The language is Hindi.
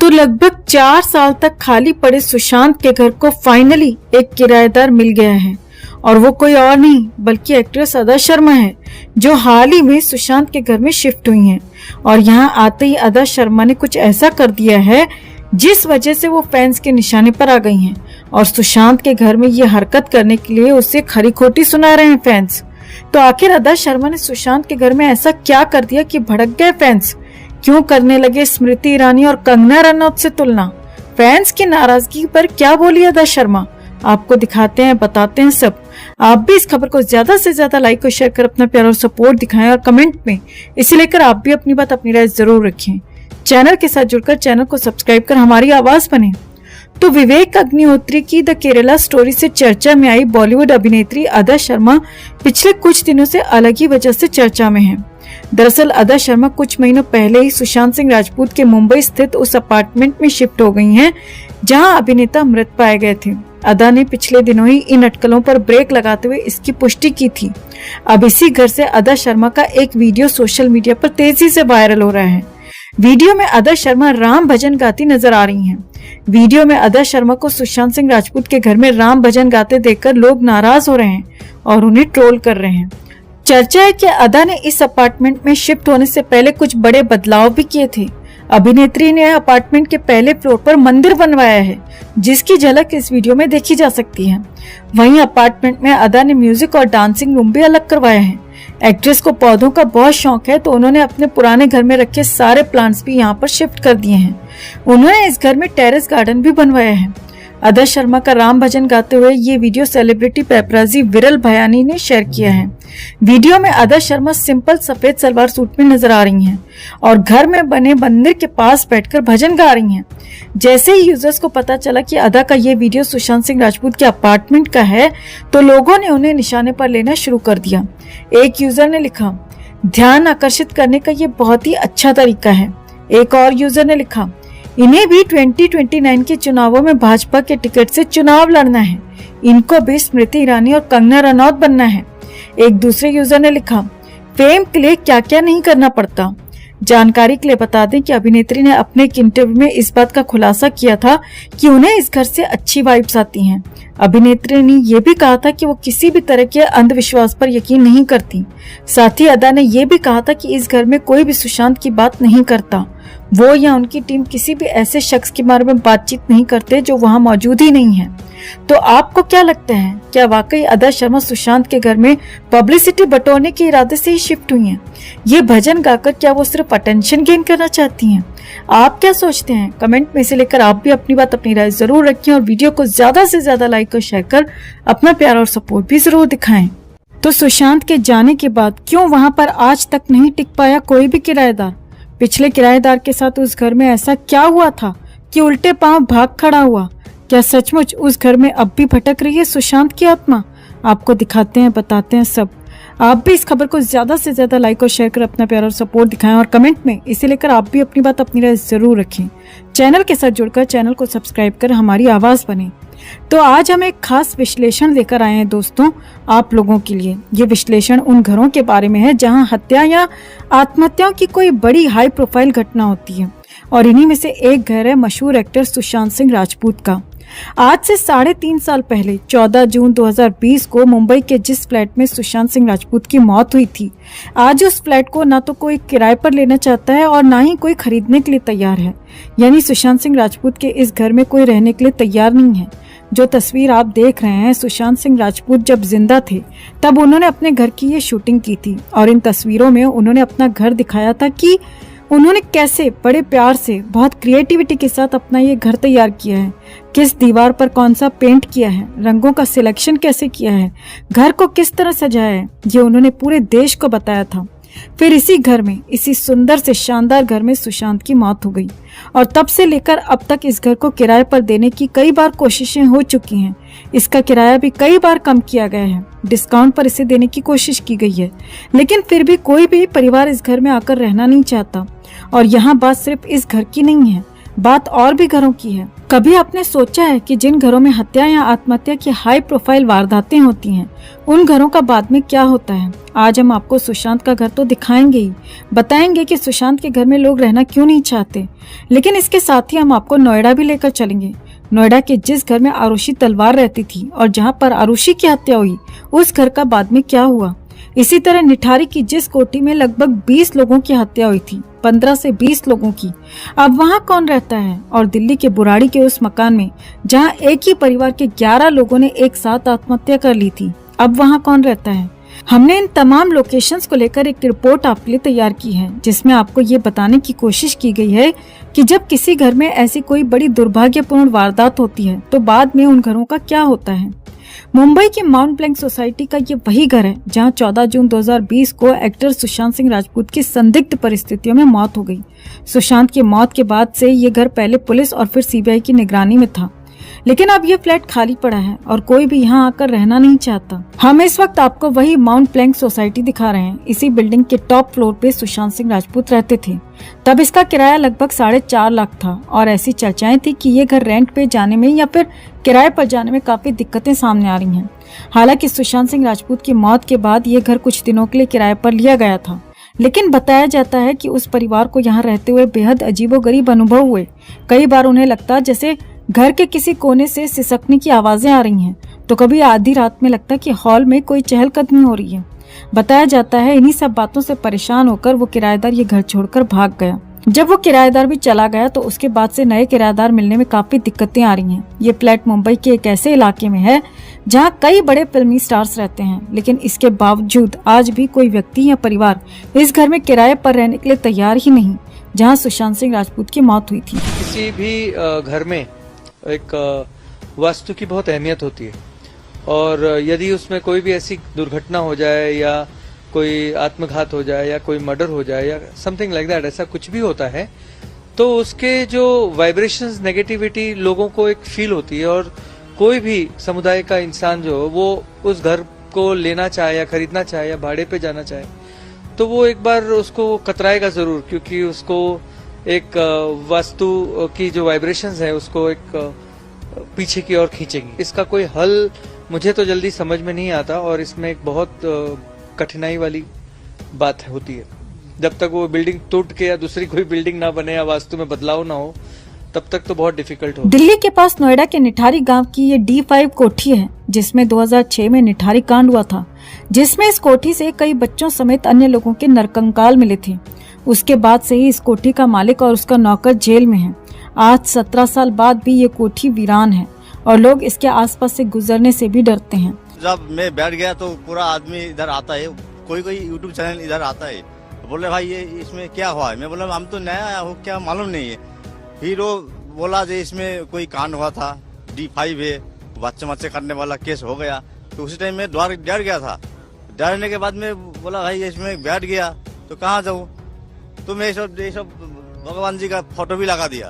तो लगभग 4 साल तक खाली पड़े सुशांत के घर को फाइनली एक किराएदार मिल गया है और वो कोई और नहीं बल्कि एक्ट्रेस अदा शर्मा है, जो हाल ही में सुशांत के घर में शिफ्ट हुई हैं। और यहाँ आते ही अदा शर्मा ने कुछ ऐसा कर दिया है जिस वजह से वो फैंस के निशाने पर आ गई हैं और सुशांत के घर में ये हरकत करने के लिए उसे खरी खोटी सुना रहे हैं फैंस। तो आखिर अदा शर्मा ने सुशांत के घर में ऐसा क्या कर दिया कि भड़क गए फैंस? क्यों करने लगे स्मृति ईरानी और कंगना रनौत से तुलना? फैंस की नाराजगी पर क्या बोली अदा शर्मा? आपको दिखाते हैं, बताते हैं सब। आप भी इस खबर को ज्यादा से ज्यादा लाइक और शेयर कर अपना प्यार और सपोर्ट दिखाएं और कमेंट में इसे लेकर आप भी अपनी बात, अपनी राय जरूर रखें। चैनल के साथ जुड़कर चैनल को सब्सक्राइब कर हमारी आवाज बने। तो विवेक अग्निहोत्री की द केरला स्टोरी से चर्चा में आई बॉलीवुड अभिनेत्री अदा शर्मा पिछले कुछ दिनों से अलग ही वजह से चर्चा में है। दरअसल अदा शर्मा कुछ महीनों पहले ही सुशांत सिंह राजपूत के मुंबई स्थित उस अपार्टमेंट में शिफ्ट हो गई हैं जहां अभिनेता मृत पाए गए थे। अदा ने पिछले दिनों ही इन अटकलों पर ब्रेक लगाते हुए इसकी पुष्टि की थी। अब इसी घर से अदा शर्मा का एक वीडियो सोशल मीडिया पर तेजी से वायरल हो रहा है। वीडियो में अदा शर्मा राम भजन गाती नजर आ रही हैं। वीडियो में अदा शर्मा को सुशांत सिंह राजपूत के घर में राम भजन गाते देखकर लोग नाराज हो रहे हैं और उन्हें ट्रोल कर रहे हैं। चर्चा है कि अदा ने इस अपार्टमेंट में शिफ्ट होने से पहले कुछ बड़े बदलाव भी किए थे। अभिनेत्री ने अपार्टमेंट के पहले फ्लोर पर मंदिर बनवाया है, जिसकी झलक इस वीडियो में देखी जा सकती है। वहीं अपार्टमेंट में अदा ने म्यूजिक और डांसिंग रूम भी अलग करवाया है। एक्ट्रेस को पौधों का बहुत शौक है, तो उन्होंने अपने पुराने घर में रखे सारे प्लांट्स भी यहाँ पर शिफ्ट कर दिए हैं। उन्होंने इस घर में टेरेस गार्डन भी बनवाया है। अदा शर्मा का राम भजन गाते हुए ये वीडियो सेलिब्रिटी पेपराजी विरल भयानी ने शेयर किया है। वीडियो में अदा शर्मा सिंपल सफेद सलवार सूट में नजर आ रही हैं और घर में बने मंदिर के पास बैठकर भजन गा रही हैं। जैसे ही यूजर्स को पता चला कि अदा का ये वीडियो सुशांत सिंह राजपूत के अपार्टमेंट का है, तो लोगों ने उन्हें निशाने पर लेना शुरू कर दिया। एक यूजर ने लिखा, ध्यान आकर्षित करने का ये बहुत ही अच्छा तरीका है। एक और यूजर ने लिखा, इन्हें भी 2029 के चुनावों में भाजपा के टिकट से चुनाव लड़ना है। इनको भी स्मृति ईरानी और कंगना रनौत बनना है। एक दूसरे यूजर ने लिखा, फेम के लिए क्या क्या नहीं करना पड़ता। जानकारी के लिए बता दें कि अभिनेत्री ने अपने एक इंटरव्यू में इस बात का खुलासा किया था कि उन्हें इस घर से अच्छी वाइब्स आती हैं। अभिनेत्री ने यह भी कहा था कि वो किसी भी तरह के अंधविश्वास पर यकीन नहीं करती। साथ ही अदा ने यह भी कहा था कि इस घर में कोई भी सुशांत की बात नहीं करता। वो या उनकी टीम किसी भी ऐसे शख्स के बारे में बातचीत नहीं करते जो वहां मौजूद ही नहीं है। तो आपको क्या लगता है, क्या वाकई अदा शर्मा सुशांत के घर में पब्लिसिटी बटोरने के इरादे से ही शिफ्ट हुई हैं? ये भजन गाकर क्या वो सिर्फ अटेंशन गेन करना चाहती हैं? आप क्या सोचते हैं? कमेंट में से लेकर आप भी अपनी बात, अपनी राय जरूर रखें और वीडियो को ज्यादा से ज्यादा लाइक और शेयर कर अपना प्यार और सपोर्ट भी जरूर दिखाएं। तो सुशांत के जाने के बाद क्यों वहां पर आज तक नहीं टिक पाया कोई भी किराएदार? पिछले किराएदार के साथ उस घर में ऐसा क्या हुआ था कि उल्टे पांव भाग खड़ा हुआ? क्या सचमुच उस घर में अब भी भटक रही है सुशांत की आत्मा? आपको दिखाते हैं, बताते हैं सब। आप भी इस खबर को ज्यादा से ज्यादा लाइक और शेयर कर अपना प्यार और सपोर्ट दिखाएं और कमेंट में इसे लेकर आप भी अपनी बात, अपनी राय जरूर रखें। चैनल के साथ जुड़कर चैनल को सब्सक्राइब कर हमारी आवाज बने। तो आज हम एक खास विश्लेषण लेकर आए हैं दोस्तों आप लोगों के लिए। ये विश्लेषण उन घरों के बारे में है जहां हत्या या आत्महत्याओं की कोई बड़ी हाई प्रोफाइल घटना होती है, और इन्हीं में से एक घर है मशहूर एक्टर सुशांत सिंह राजपूत का। आज से 3.5 साल पहले 14 जून 2020 को मुंबई के जिस फ्लैट में सुशांत सिंह राजपूत की मौत हुई थी, आज उस फ्लैट को ना तो कोई किराए पर लेना चाहता है और ना ही कोई खरीदने के लिए तैयार है। यानी सुशांत सिंह राजपूत के इस घर में कोई रहने के लिए तैयार नहीं है। जो तस्वीर आप देख रहे हैं, सुशांत सिंह राजपूत जब जिंदा थे तब उन्होंने अपने घर की ये शूटिंग की थी और इन तस्वीरों में उन्होंने अपना घर दिखाया था कि उन्होंने कैसे बड़े प्यार से, बहुत क्रिएटिविटी के साथ अपना ये घर तैयार किया है। किस दीवार पर कौन सा पेंट किया है, रंगों का सिलेक्शन कैसे किया है, घर को किस तरह सजाया है, ये उन्होंने पूरे देश को बताया था। फिर इसी घर में, इसी सुंदर से शानदार घर में सुशांत की मौत हो गई और तब से लेकर अब तक इस घर को किराए पर देने की कई बार कोशिशें हो चुकी हैं। इसका किराया भी कई बार कम किया गया है, डिस्काउंट पर इसे देने की कोशिश की गई है, लेकिन फिर भी कोई भी परिवार इस घर में आकर रहना नहीं चाहता। और यहाँ बात सिर्फ इस घर की नहीं है, बात और भी घरों की है। कभी आपने सोचा है कि जिन घरों में हत्या या आत्महत्या की हाई प्रोफाइल वारदातें होती हैं, उन घरों का बाद में क्या होता है? आज हम आपको सुशांत का घर तो दिखाएंगे ही, बताएंगे कि सुशांत के घर में लोग रहना क्यों नहीं चाहते, लेकिन इसके साथ ही हम आपको नोएडा भी लेकर चलेंगे। नोएडा के जिस घर में आरुषि तलवार रहती थी और जहां पर आरुषि की हत्या हुई, उस घर का बाद में क्या हुआ। इसी तरह निठारी की जिस कोठी में लगभग 20 लोगों की हत्या हुई थी, 15 से 20 लोगों की, अब वहां कौन रहता है। और दिल्ली के बुराड़ी के उस मकान में जहां एक ही परिवार के 11 लोगों ने एक साथ आत्महत्या कर ली थी, अब वहां कौन रहता है। हमने इन तमाम लोकेशंस को लेकर एक रिपोर्ट आपके लिए तैयार की है, जिसमें आपको ये बताने की कोशिश की गई है कि जब किसी घर में ऐसी कोई बड़ी दुर्भाग्यपूर्ण वारदात होती है तो बाद में उन घरों का क्या होता है। मुंबई की माउंट ब्लैंक सोसाइटी का ये वही घर है जहां 14 जून 2020 को एक्टर सुशांत सिंह राजपूत की संदिग्ध परिस्थितियों में मौत हो गई। सुशांत की मौत के बाद से ये घर पहले पुलिस और फिर सीबीआई की निगरानी में था, लेकिन अब ये फ्लैट खाली पड़ा है और कोई भी यहाँ आकर रहना नहीं चाहता। हम इस वक्त आपको वही माउंट ब्लैंक सोसाइटी दिखा रहे हैं। इसी बिल्डिंग के टॉप फ्लोर पे सुशांत सिंह राजपूत रहते थे। तब इसका किराया लगभग 4.5 लाख था और ऐसी चर्चाएं थी कि ये घर रेंट पे जाने में या फिर किराए पर जाने में काफी दिक्कतें सामने आ रही हैं। हालांकि सुशांत सिंह राजपूत की मौत के बाद ये घर कुछ दिनों के लिए किराए पर लिया गया था, लेकिन बताया जाता है कि उस परिवार को यहाँ रहते हुए बेहद अजीबोगरीब अनुभव हुए। कई बार उन्हें लगता जैसे घर के किसी कोने से सिसकने की आवाजें आ रही हैं, तो कभी आधी रात में लगता कि हॉल में कोई चहलकदमी हो रही है। बताया जाता है इन्हीं सब बातों से परेशान होकर वो किराएदार ये घर छोड़कर भाग गया। जब वो किराएदार भी चला गया तो उसके बाद से नए किराएदार मिलने में काफी दिक्कतें आ रही हैं। ये फ्लैट मुंबई के एक ऐसे इलाके में है जहाँ कई बड़े फिल्मी स्टार्स रहते हैं, लेकिन इसके बावजूद आज भी कोई व्यक्ति या परिवार इस घर में किराए पर रहने के लिए तैयार ही नहीं, जहाँ सुशांत सिंह राजपूत की मौत हुई थी। किसी भी घर में एक वास्तु की बहुत अहमियत होती है, और यदि उसमें कोई भी ऐसी दुर्घटना हो जाए या कोई आत्मघात हो जाए या कोई मर्डर हो जाए या समथिंग लाइक दैट, ऐसा कुछ भी होता है, तो उसके जो वाइब्रेशंस, नेगेटिविटी लोगों को एक फील होती है। और कोई भी समुदाय का इंसान जो वो उस घर को लेना चाहे या खरीदना चाहे या भाड़े पे जाना चाहे, तो वो एक बार उसको कतराएगा जरूर, क्योंकि उसको एक वास्तु की जो वाइब्रेशंस है उसको एक पीछे की ओर खींचेगी। इसका कोई हल मुझे तो जल्दी समझ में नहीं आता, और इसमें एक बहुत कठिनाई वाली बात होती है। जब तक वो बिल्डिंग टूट के या दूसरी कोई बिल्डिंग ना बने या वास्तु में बदलाव ना हो, तब तक तो बहुत डिफिकल्ट हो। दिल्ली के पास नोएडा के निठारी गांव की ये D5 कोठी है, जिसमें 2006 में निठारी कांड हुआ था, जिसमें इस कोठी से कई बच्चों समेत अन्य लोगों के नरकंकाल मिले थे। उसके बाद से ही इस कोठी का मालिक और उसका नौकर जेल में है। आज 17 साल बाद भी ये कोठी वीरान है और लोग इसके आसपास से गुजरने से भी डरते हैं। जब मैं बैठ गया तो पूरा आदमी इधर आता है, कोई यूट्यूब चैनल इधर आता है, बोले भाई ये इसमें क्या हुआ है। मैं बोला हम तो नया आया हूँ, क्या मालूम नहीं है। फिर वो बोला जो इसमें कोई कांड हुआ था, D5 है, बच्चे करने वाला केस हो गया। तो उसी टाइम में डर गया था। डरने के बाद में बोला भाई इसमें बैठ गया तो कहाँ जाऊँ, तो मैं ये सब भगवान जी का फोटो भी लगा दिया।